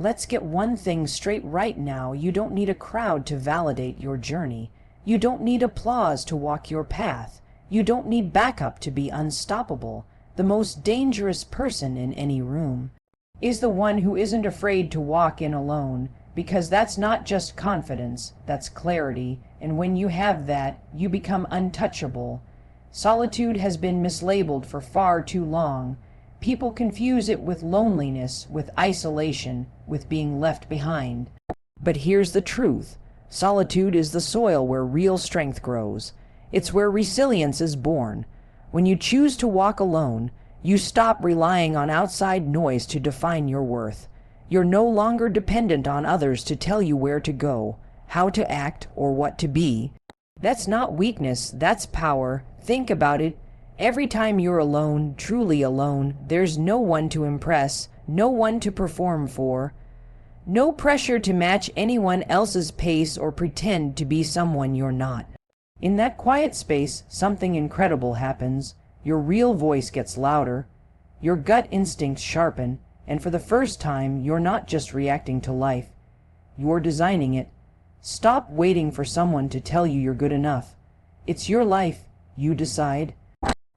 Let's get one thing straight right now. You don't need a crowd to validate your journey. You don't need applause to walk your path. You don't need backup to be unstoppable. The most dangerous person in any room is the one who isn't afraid to walk in alone, because that's not just confidence, that's clarity, and when you have that, you become untouchable. Solitude has been mislabeled for far too long. People confuse it with loneliness, with isolation, with being left behind. But here's the truth. Solitude is the soil where real strength grows. It's where resilience is born. When you choose to walk alone, you stop relying on outside noise to define your worth. You're no longer dependent on others to tell you where to go, how to act, or what to be. That's not weakness, that's power. Think about it. Every time you're alone, truly alone, there's no one to impress, no one to perform for, no pressure to match anyone else's pace or pretend to be someone you're not. In that quiet space, something incredible happens. Your real voice gets louder, your gut instincts sharpen, and for the first time, you're not just reacting to life, you're designing it. Stop waiting for someone to tell you you're good enough. It's your life, you decide.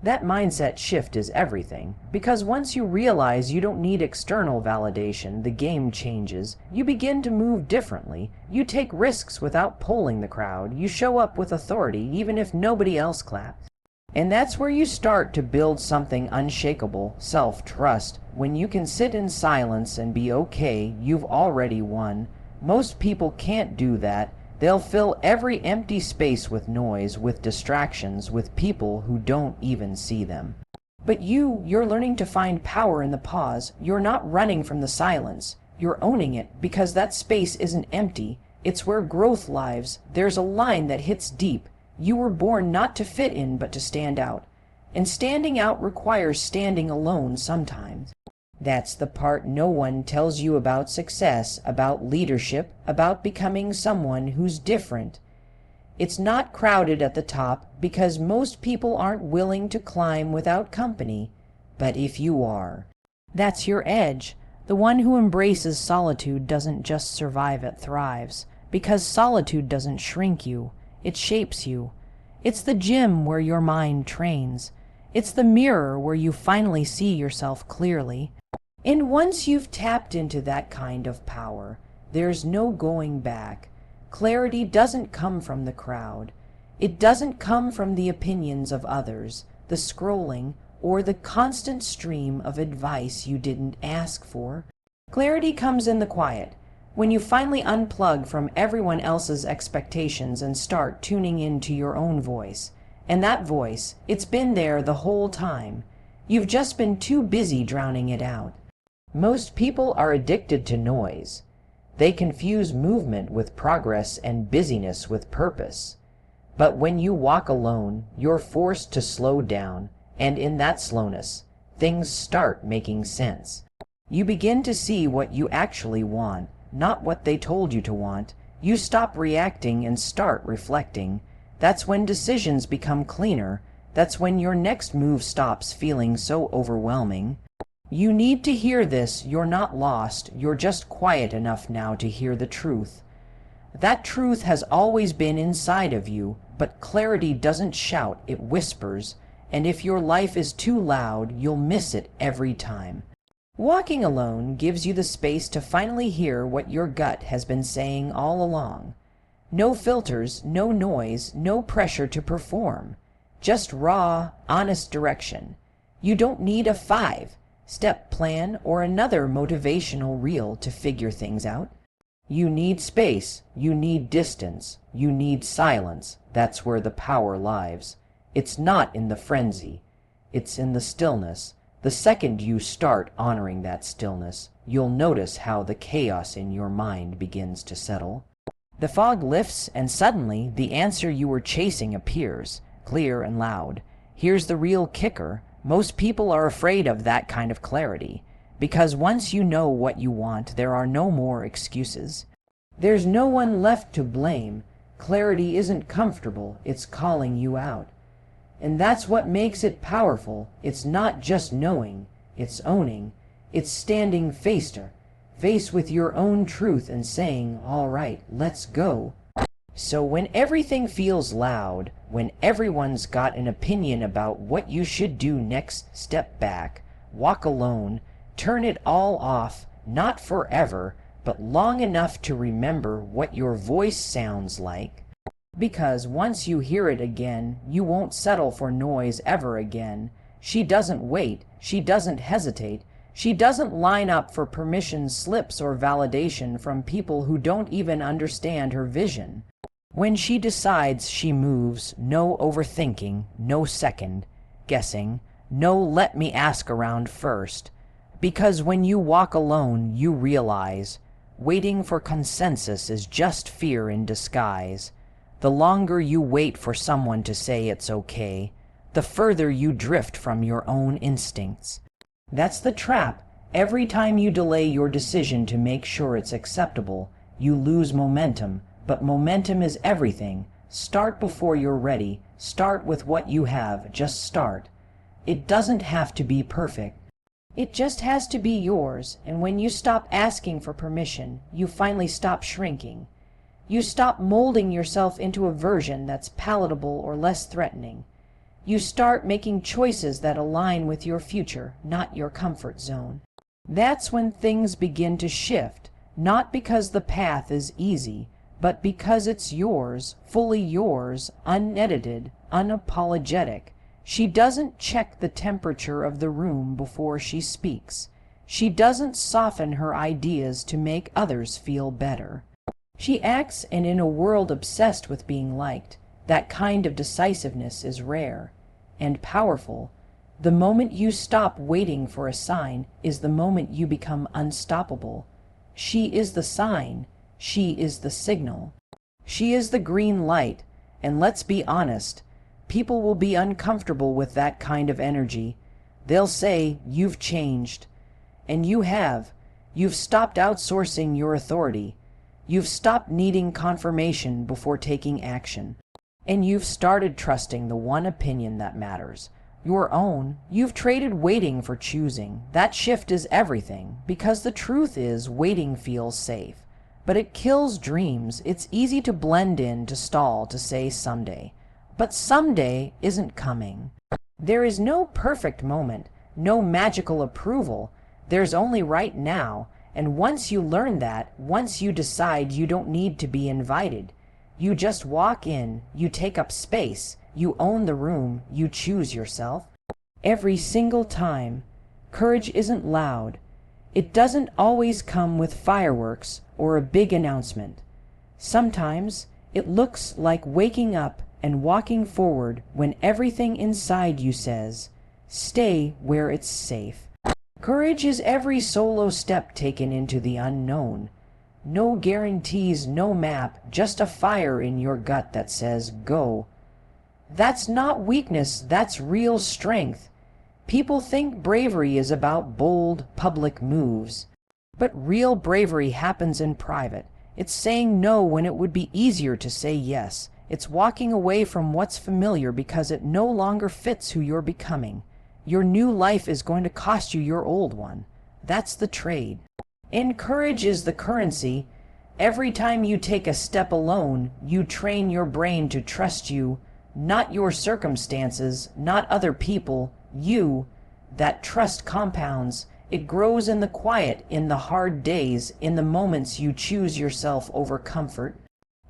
That mindset shift is everything, because once you realize you don't need external validation, the game changes. You begin to move differently. You take risks without polling the crowd. You show up with authority, even if nobody else claps. And that's where you start to build something unshakable, self-trust. When you can sit in silence and be okay, you've already won. Most people can't do that. They'll fill every empty space with noise, with distractions, with people who don't even see them. But you're learning to find power in the pause. You're not running from the silence. You're owning it, because that space isn't empty. It's where growth lives. There's a line that hits deep. You were born not to fit in, but to stand out. And standing out requires standing alone sometimes. That's the part no one tells you about success, about leadership, about becoming someone who's different. It's not crowded at the top because most people aren't willing to climb without company. But if you are, that's your edge. The one who embraces solitude doesn't just survive, it thrives. Because solitude doesn't shrink you, it shapes you. It's the gym where your mind trains. It's the mirror where you finally see yourself clearly. And once you've tapped into that kind of power, there's no going back. Clarity doesn't come from the crowd. It doesn't come from the opinions of others, the scrolling, or the constant stream of advice you didn't ask for. Clarity comes in the quiet, when you finally unplug from everyone else's expectations and start tuning into your own voice. And that voice, it's been there the whole time. You've just been too busy drowning it out. Most people are addicted to noise. They confuse movement with progress and busyness with purpose. But when you walk alone, you're forced to slow down, and in that slowness, things start making sense. You begin to see what you actually want, not what they told you to want. You stop reacting and start reflecting. That's when decisions become cleaner. That's when your next move stops feeling so overwhelming. You need to hear this. You're not lost. You're just quiet enough now to hear the truth. That truth has always been inside of you, but clarity doesn't shout, it whispers. And if your life is too loud, you'll miss it every time. Walking alone gives you the space to finally hear what your gut has been saying all along. No filters, no noise, no pressure to perform. Just raw, honest direction. You don't need a 5-step plan or another motivational reel to figure things out. You need space, you need distance, you need silence. That's where the power lies. It's not in the frenzy, it's in the stillness. The second you start honoring that stillness, you'll notice how the chaos in your mind begins to settle. The fog lifts, and suddenly the answer you were chasing appears, clear and loud. Here's the real kicker. Most people are afraid of that kind of clarity, because once you know what you want, there are no more excuses. There's no one left to blame. Clarity isn't comfortable, it's calling you out. And that's what makes it powerful. It's not just knowing, it's owning. It's standing face face with your own truth and saying, all right, let's go. So when everything feels loud, when everyone's got an opinion about what you should do next, step back, walk alone, turn it all off, not forever, but long enough to remember what your voice sounds like. Because once you hear it again, you won't settle for noise ever again. She doesn't wait, she doesn't hesitate, she doesn't line up for permission slips or validation from people who don't even understand her vision. When she decides, she moves, no overthinking, no second guessing, no let me ask around first. Because when you walk alone, you realize waiting for consensus is just fear in disguise. The longer you wait for someone to say it's okay, the further you drift from your own instincts. That's the trap. Every time you delay your decision to make sure it's acceptable, you lose momentum. But momentum is everything. Start before you're ready. Start with what you have. Just start. It doesn't have to be perfect. It just has to be yours. And when you stop asking for permission, you finally stop shrinking. You stop molding yourself into a version that's palatable or less threatening. You start making choices that align with your future, not your comfort zone. That's when things begin to shift, not because the path is easy, but because it's yours, fully yours, unedited, unapologetic. She doesn't check the temperature of the room before she speaks. She doesn't soften her ideas to make others feel better. She acts, and in a world obsessed with being liked, that kind of decisiveness is rare and powerful. The moment you stop waiting for a sign is the moment you become unstoppable. She is the sign. She is the signal. She is the green light, and let's be honest, people will be uncomfortable with that kind of energy. They'll say, you've changed. And you have. You've stopped outsourcing your authority. You've stopped needing confirmation before taking action. And you've started trusting the one opinion that matters, your own. You've traded waiting for choosing. That shift is everything, because the truth is waiting feels safe. But it kills dreams. It's easy to blend in, to stall, to say someday. But someday isn't coming. There is no perfect moment, no magical approval. There's only right now. And once you learn that, once you decide you don't need to be invited, you just walk in, you take up space, you own the room, you choose yourself. Every single time. Courage isn't loud. It doesn't always come with fireworks or a big announcement. Sometimes it looks like waking up and walking forward when everything inside you says, stay where it's safe. Courage is every solo step taken into the unknown. No guarantees, no map, just a fire in your gut that says, go. That's not weakness, that's real strength. People think bravery is about bold, public moves. But real bravery happens in private. It's saying no when it would be easier to say yes. It's walking away from what's familiar because it no longer fits who you're becoming. Your new life is going to cost you your old one. That's the trade. And courage is the currency. Every time you take a step alone, you train your brain to trust you, not your circumstances, not other people, you. That trust compounds. It grows in the quiet, in the hard days, in the moments you choose yourself over comfort.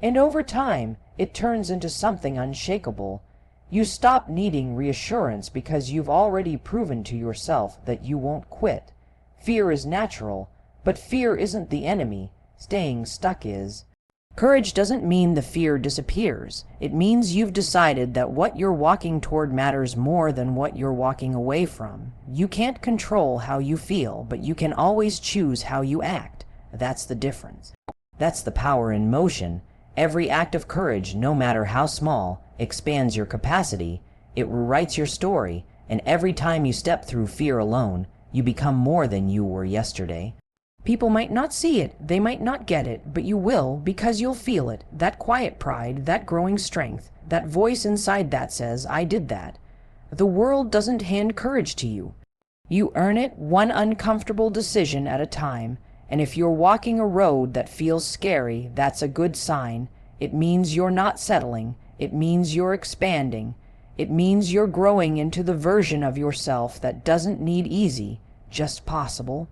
And over time, it turns into something unshakable. You stop needing reassurance because you've already proven to yourself that you won't quit. Fear is natural, but fear isn't the enemy. Staying stuck is. Courage doesn't mean the fear disappears. It means you've decided that what you're walking toward matters more than what you're walking away from. You can't control how you feel, but you can always choose how you act. That's the difference. That's the power in motion. Every act of courage, no matter how small, expands your capacity. It rewrites your story, and every time you step through fear alone, you become more than you were yesterday. People might not see it, they might not get it, but you will, because you'll feel it. That quiet pride, that growing strength, that voice inside that says, I did that. The world doesn't hand courage to you. You earn it one uncomfortable decision at a time, And if you're walking a road that feels scary, that's a good sign. It means you're not settling. It means you're expanding. It means you're growing into the version of yourself that doesn't need easy, just possible.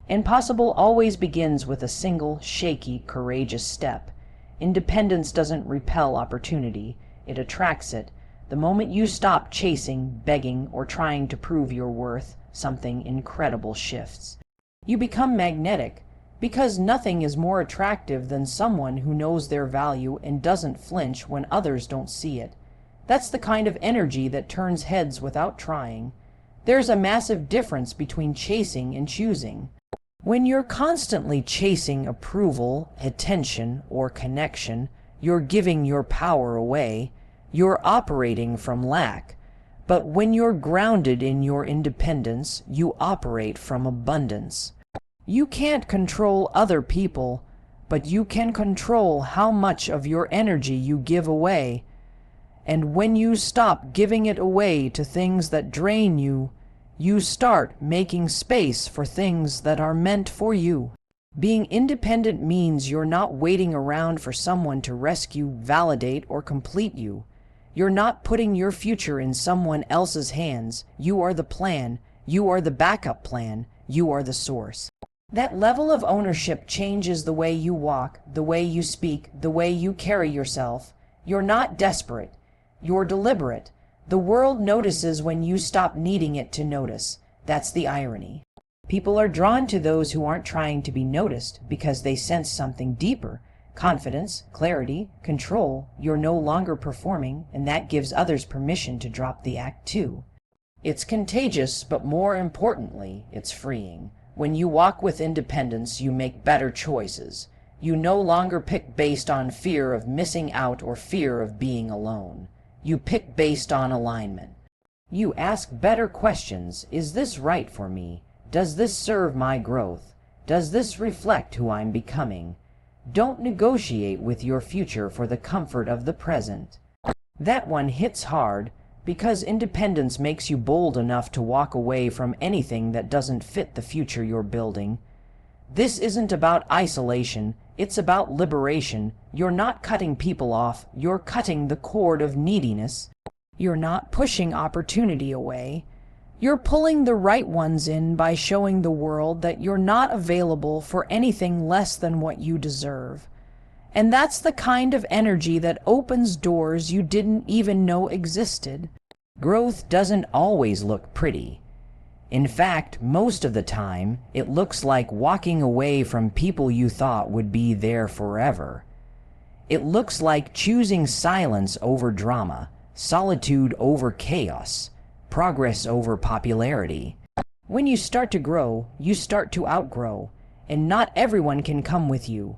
And possible always begins with a single, shaky, courageous step. Independence doesn't repel opportunity. It attracts it. The moment you stop chasing, begging, or trying to prove your worth, something incredible shifts. You become magnetic, because nothing is more attractive than someone who knows their value and doesn't flinch when others don't see it. That's the kind of energy that turns heads without trying. There's a massive difference between chasing and choosing. When you're constantly chasing approval, attention, or connection, you're giving your power away. You're operating from lack. But when you're grounded in your independence, you operate from abundance. You can't control other people, but you can control how much of your energy you give away. And when you stop giving it away to things that drain you, you start making space for things that are meant for you. Being independent means you're not waiting around for someone to rescue, validate, or complete you. You're not putting your future in someone else's hands. You are the plan. You are the backup plan. You are the source. That level of ownership changes the way you walk, the way you speak, the way you carry yourself. You're not desperate. You're deliberate. The world notices when you stop needing it to notice. That's the irony. People are drawn to those who aren't trying to be noticed because they sense something deeper. Confidence, clarity, control. You're no longer performing, and that gives others permission to drop the act too. It's contagious, but more importantly, it's freeing. When you walk with independence, you make better choices. You no longer pick based on fear of missing out or fear of being alone. You pick based on alignment. You ask better questions. Is this right for me? Does this serve my growth? Does this reflect who I'm becoming? Don't negotiate with your future for the comfort of the present. That one hits hard because independence makes you bold enough to walk away from anything that doesn't fit the future you're building. This isn't about isolation, it's about liberation. You're not cutting people off, you're cutting the cord of neediness. You're not pushing opportunity away. You're pulling the right ones in by showing the world that you're not available for anything less than what you deserve. And that's the kind of energy that opens doors you didn't even know existed. Growth doesn't always look pretty. In fact, most of the time, it looks like walking away from people you thought would be there forever. It looks like choosing silence over drama, solitude over chaos, progress over popularity. When you start to grow, you start to outgrow, and not everyone can come with you.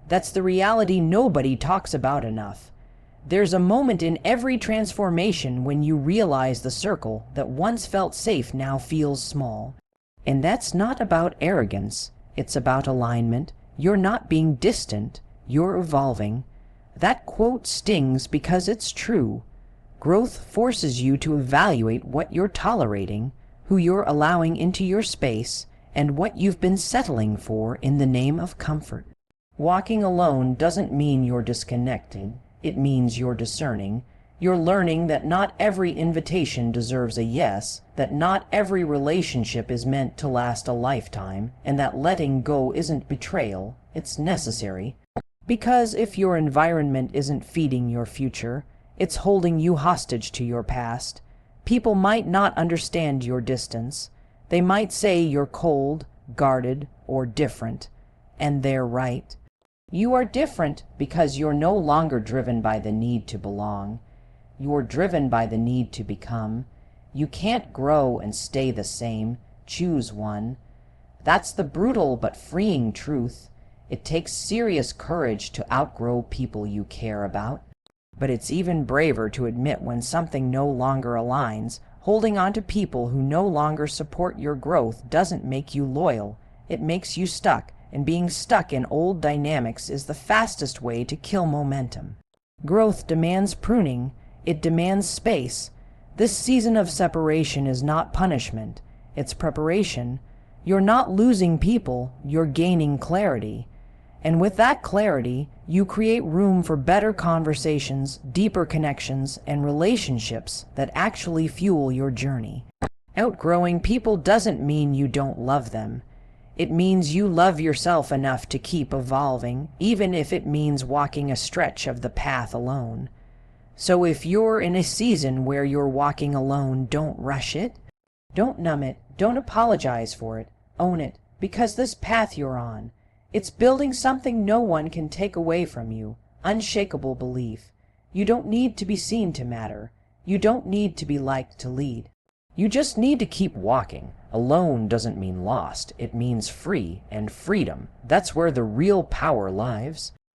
That's the reality nobody talks about enough. There's a moment in every transformation when you realize the circle that once felt safe now feels small. And that's not about arrogance, it's about alignment. You're not being distant, you're evolving. That quote stings because it's true. Growth forces you to evaluate what you're tolerating, who you're allowing into your space, and what you've been settling for in the name of comfort. Walking alone doesn't mean you're disconnected. It means you're discerning. You're learning that not every invitation deserves a yes, that not every relationship is meant to last a lifetime, and that letting go isn't betrayal, it's necessary. Because if your environment isn't feeding your future, it's holding you hostage to your past. People might not understand your distance. They might say you're cold, guarded, or different. And they're right. You are different because you're no longer driven by the need to belong. You're driven by the need to become. You can't grow and stay the same. Choose one. That's the brutal but freeing truth. It takes serious courage to outgrow people you care about. But it's even braver to admit when something no longer aligns. Holding on to people who no longer support your growth doesn't make you loyal. It makes you stuck, and being stuck in old dynamics is the fastest way to kill momentum. Growth demands pruning. It demands space. This season of separation is not punishment. It's preparation. You're not losing people, you're gaining clarity. And with that clarity, you create room for better conversations, deeper connections, and relationships that actually fuel your journey. Outgrowing people doesn't mean you don't love them. It means you love yourself enough to keep evolving, even if it means walking a stretch of the path alone. So if you're in a season where you're walking alone, don't rush it. Don't numb it. Don't apologize for it. Own it, because this path you're on, it's building something no one can take away from you. Unshakable belief. You don't need to be seen to matter. You don't need to be liked to lead. You just need to keep walking. Alone doesn't mean lost. It means free, and freedom. That's where the real power lies.